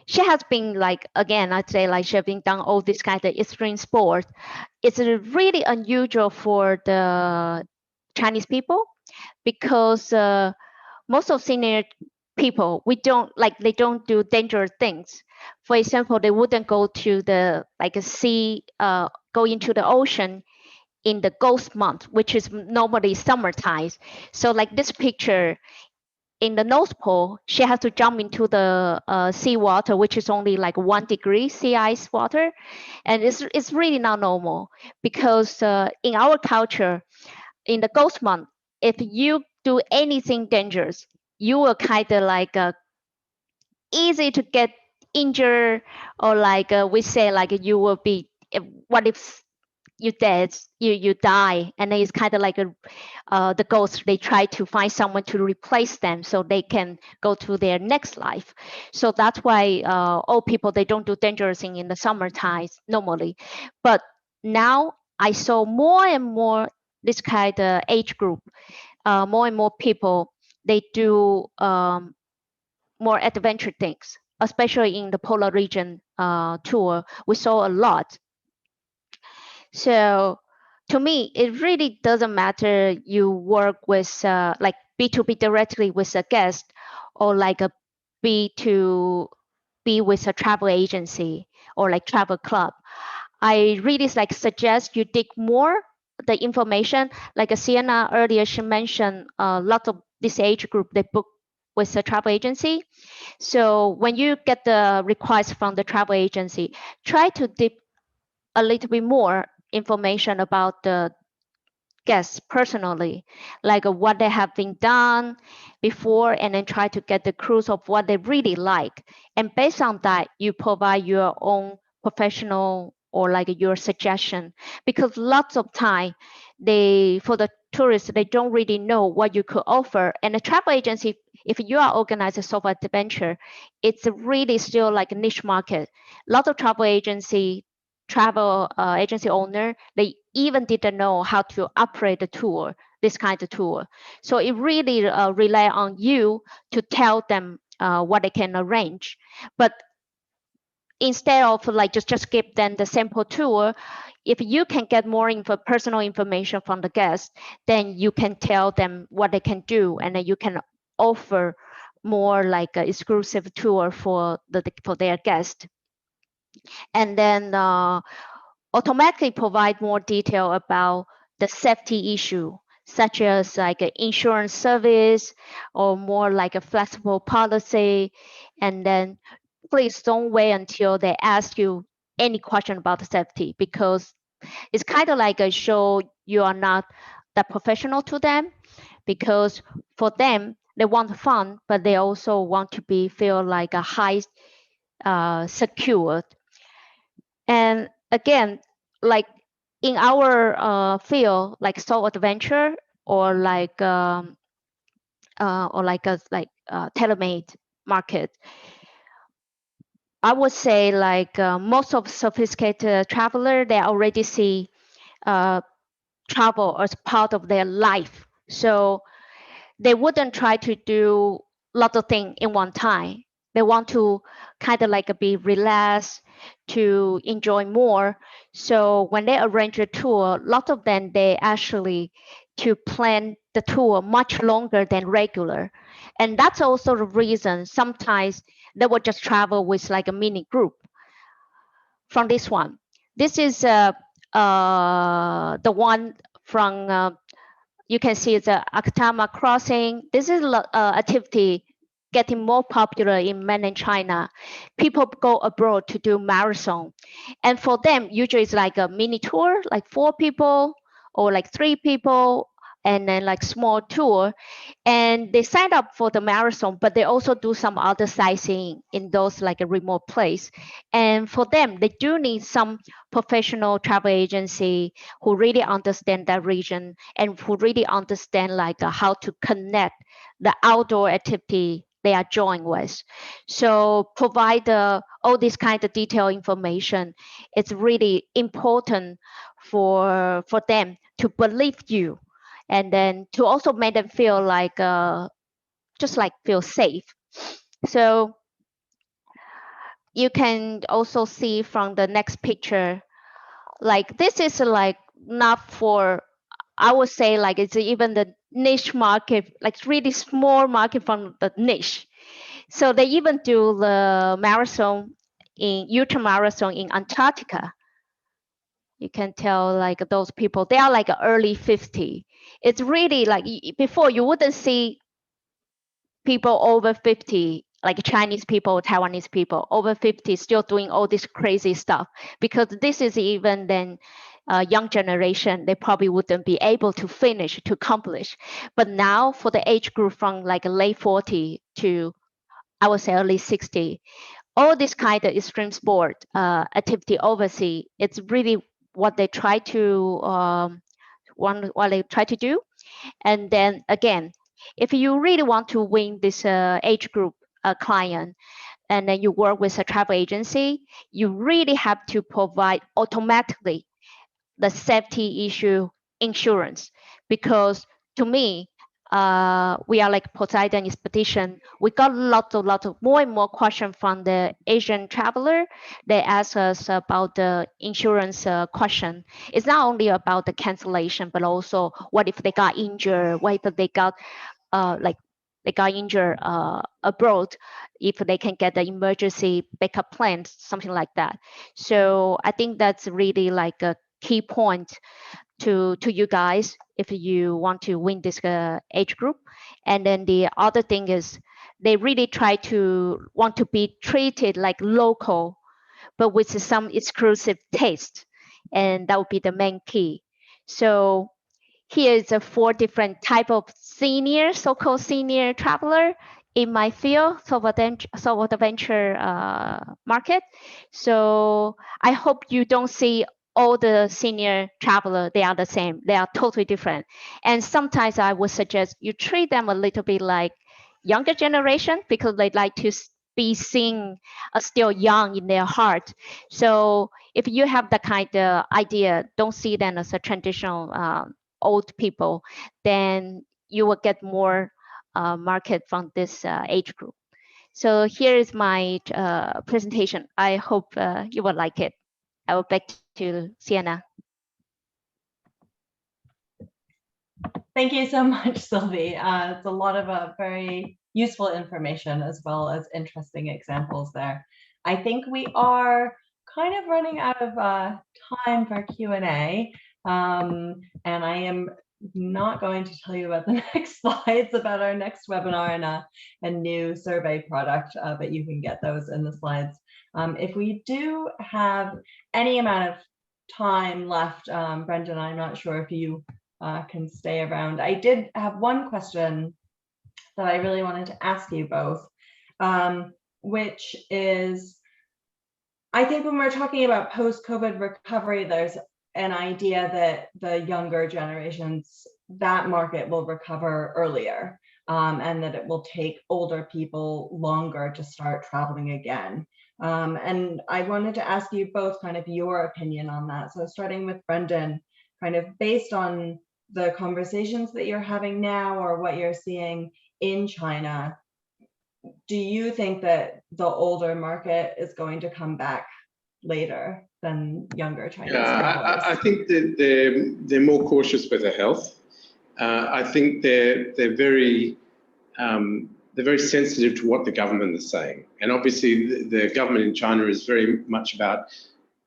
S3: she has been like, again, I'd say like she has been done all this kind of extreme sport. It's really unusual for the Chinese people because most of senior people, they don't do dangerous things. For example, they wouldn't go to the like a sea, go into the ocean in the ghost month, which is normally summertime. So like this picture in the North Pole, she has to jump into the sea water, which is only like 1 degree sea ice water. And it's really not normal because in our culture, in the ghost month, if you do anything dangerous, you will kind of like easy to get injured, or like we say like you will be, what if you dead, you die, and then it's kind of like the ghost. They try to find someone to replace them so they can go to their next life. So that's why old people, they don't do dangerous thing in the summertime normally. But now I saw more and more this kind of age group, more and more people, they do more adventure things, especially in the polar region tour. We saw a lot. So to me, it really doesn't matter you work with like B2B directly with a guest, or like a B2B with a travel agency or like travel club. I really like suggest you dig more the information. Like Sienna earlier, she mentioned a lot of this age group, they book with a travel agency. So when you get the request from the travel agency, try to dig a little bit more information about the guests personally, like what they have been done before, and then try to get the clues of what they really like. And based on that, you provide your own professional or like your suggestion, because lots of time for the tourists, they don't really know what you could offer. And a travel agency, if you are organizing a solo adventure, it's really still like a niche market. A lot of travel agency owner, they even didn't know how to operate the tour, this kind of tour. So it really rely on you to tell them what they can arrange. But instead of like just give them the sample tour, if you can get more personal information from the guests, then you can tell them what they can do, and then you can offer more like an exclusive tour for their guests. And then automatically provide more detail about the safety issue, such as like an insurance service or more like a flexible policy. And then please don't wait until they ask you any question about the safety, because it's kind of like a show you are not that professional to them, because for them, they want fun, but they also want to feel like a high secured. And again, like in our field, like solo adventure or like a tailor-made market, I would say like most of sophisticated traveler, they already see travel as part of their life. So they wouldn't try to do a lot of things in one time. They want to kind of like be relaxed, to enjoy more. So when they arrange a tour, a lot of them, they actually to plan the tour much longer than regular. And that's also the reason sometimes they will just travel with like a mini group. From this one, this is the one from you can see the Akatama crossing. This is activity getting more popular in mainland China. People go abroad to do marathon. And for them, usually it's like a mini tour, like 4 people or like 3 people, and then like small tour. And they sign up for the marathon, but they also do some other sightseeing in those like a remote place. And for them, they do need some professional travel agency who really understand that region and who really understand like how to connect the outdoor activity they are joined with. So provide all this kind of detailed information. It's really important for them to believe you, and then to also make them feel like just like feel safe. So you can also see from the next picture, like this is like not for, I would say like it's even the niche market, like really small market from the niche. So they even do the marathon in ultra marathon in Antarctica. You can tell like those people, they are like early 50. It's really like before you wouldn't see people over 50, like Chinese people, Taiwanese people over 50 still doing all this crazy stuff, because this is even then young generation, they probably wouldn't be able to finish, to accomplish. But now for the age group from like late 40 to, I would say early 60, all this kind of extreme sport activity overseas, it's really what they try to what they try to do. And then again, if you really want to win this age group client, and then you work with a travel agency, you really have to provide automatically the safety issue insurance, because to me, we are like Poseidon Expedition. We got lots of more and more questions from the Asian traveler. They ask us about the insurance question. It's not only about the cancellation, but also what if they got injured, what if they got like they got injured abroad, if they can get the emergency backup plan, something like that. So I think that's really like a key point to you guys if you want to win this age group. And then the other thing is they really try to want to be treated like local, but with some exclusive taste, and that would be the main key. So here is a 4 different type of senior, so-called senior traveler in my field, solo adventure market. So I hope you don't see all the senior traveler, they are the same. They are totally different. And sometimes I would suggest you treat them a little bit like younger generation, because they like to be seen as still young in their heart. So if you have that kind of idea, don't see them as a traditional old people, then you will get more market from this age group. So here is my presentation. I hope you will like it. I will back to Sienna.
S1: Thank you so much, Sylvie. It's a lot of very useful information as well as interesting examples there. I think we are kind of running out of time for Q&A, and I am not going to tell you about the next slides about our next webinar and a new survey product, but you can get those in the slides. If we do have any amount of time left, Brendan, I'm not sure if you can stay around. I did have one question that I really wanted to ask you both, which is, I think when we're talking about post-COVID recovery, there's an idea that the younger generations, that market will recover earlier, and that it will take older people longer to start traveling again. And I wanted to ask you both kind of your opinion on that. So starting with Brendan, kind of based on the conversations that you're having now or what you're seeing in China, do you think that the older market is going to come back later than younger Chinese travelers?
S2: I think that they're more cautious with their health. I think they're very sensitive to what the government is saying, and obviously the government in China is very much about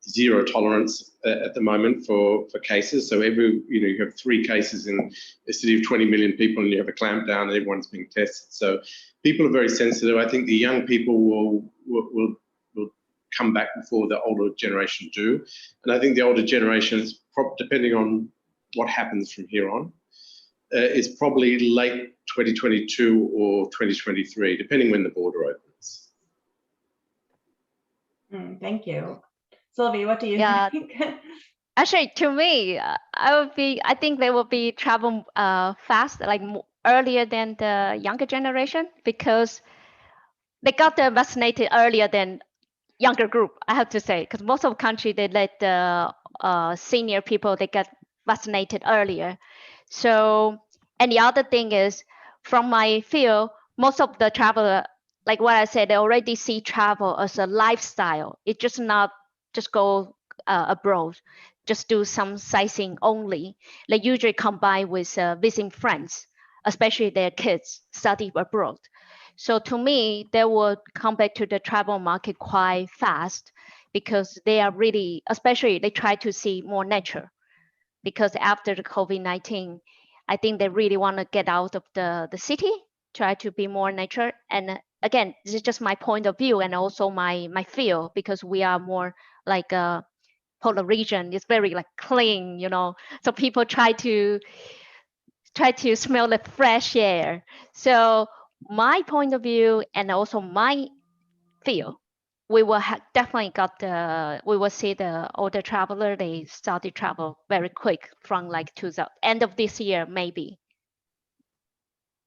S2: zero tolerance at the moment for cases. So you have 3 cases in a city of 20 million people, and you have a clampdown, and everyone's being tested. So people are very sensitive. I think the young people will come back before the older generation do, and I think the older generation is depending on what happens from here on, is probably late 2022 or 2023, depending when the border opens.
S1: Thank you. Sylvie, what do you think?
S3: Actually, to me, I think they will be travel fast, like earlier than the younger generation, because they got vaccinated earlier than younger group, I have to say, because most of the country, they let the senior people, they get vaccinated earlier. So, and the other thing is, from my field, most of the traveler, like what I said, they already see travel as a lifestyle. It's just not just go abroad, just do some sightseeing only. They usually combine with visiting friends, especially their kids study abroad. So to me, they will come back to the travel market quite fast, because they are really, especially they try to see more nature, because after the COVID-19, I think they really want to get out of the city, try to be more nature. And again, this is just my point of view and also my field, because we are more like a polar region. It's very like clean, so people try to smell the fresh air. So my point of view and also my field, we will definitely we will see the older traveler, they start to travel very quick from like to the end of this year, maybe.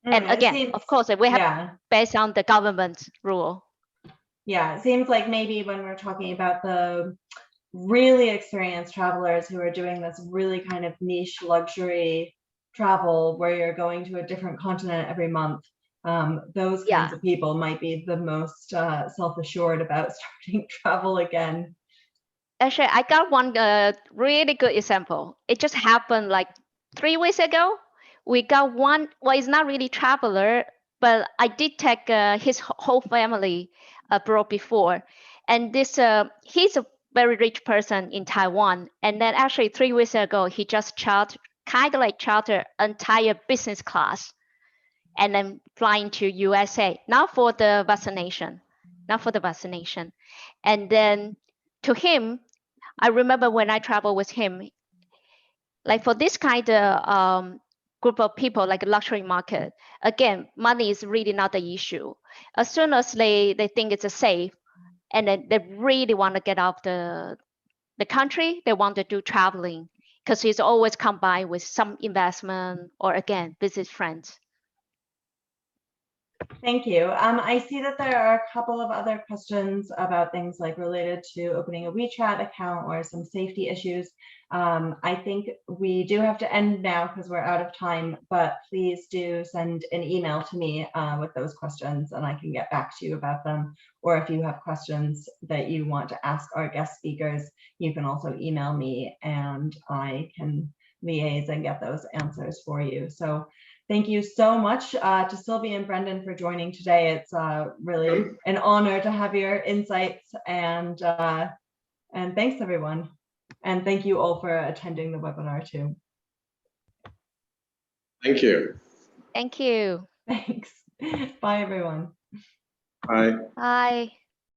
S3: And again, of course, we have based on the government's rule.
S1: Yeah, it seems like maybe when we're talking about the really experienced travelers who are doing this really kind of niche luxury travel where you're going to a different continent every month, those kinds of people might be the most self-assured about starting travel again.
S3: Actually, I got one really good example. It just happened like 3 weeks ago. We got one, well, it's not really traveler, but I did take his whole family abroad before. And this, he's a very rich person in Taiwan. And then actually 3 weeks ago, he just chartered entire business class and then flying to USA, not for the vaccination. And then to him, I remember when I traveled with him, like for this kind of group of people, like a luxury market, again, money is really not the issue. As soon as they think it's a safe, and then they really want to get out the country, they want to do traveling, because it's always combined with some investment or again, visit friends.
S1: Thank you. I see that there are a couple of other questions about things like related to opening a WeChat account or some safety issues. I think we do have to end now because we're out of time, but please do send an email to me with those questions and I can get back to you about them. Or if you have questions that you want to ask our guest speakers, you can also email me and I can liaise and get those answers for you. So thank you so much to Sylvie and Brendan for joining today. It's really an honor to have your insights and thanks everyone. And thank you all for attending the webinar too.
S2: Thank you.
S3: Thank you.
S1: Thanks. Bye everyone.
S2: Bye.
S3: Bye.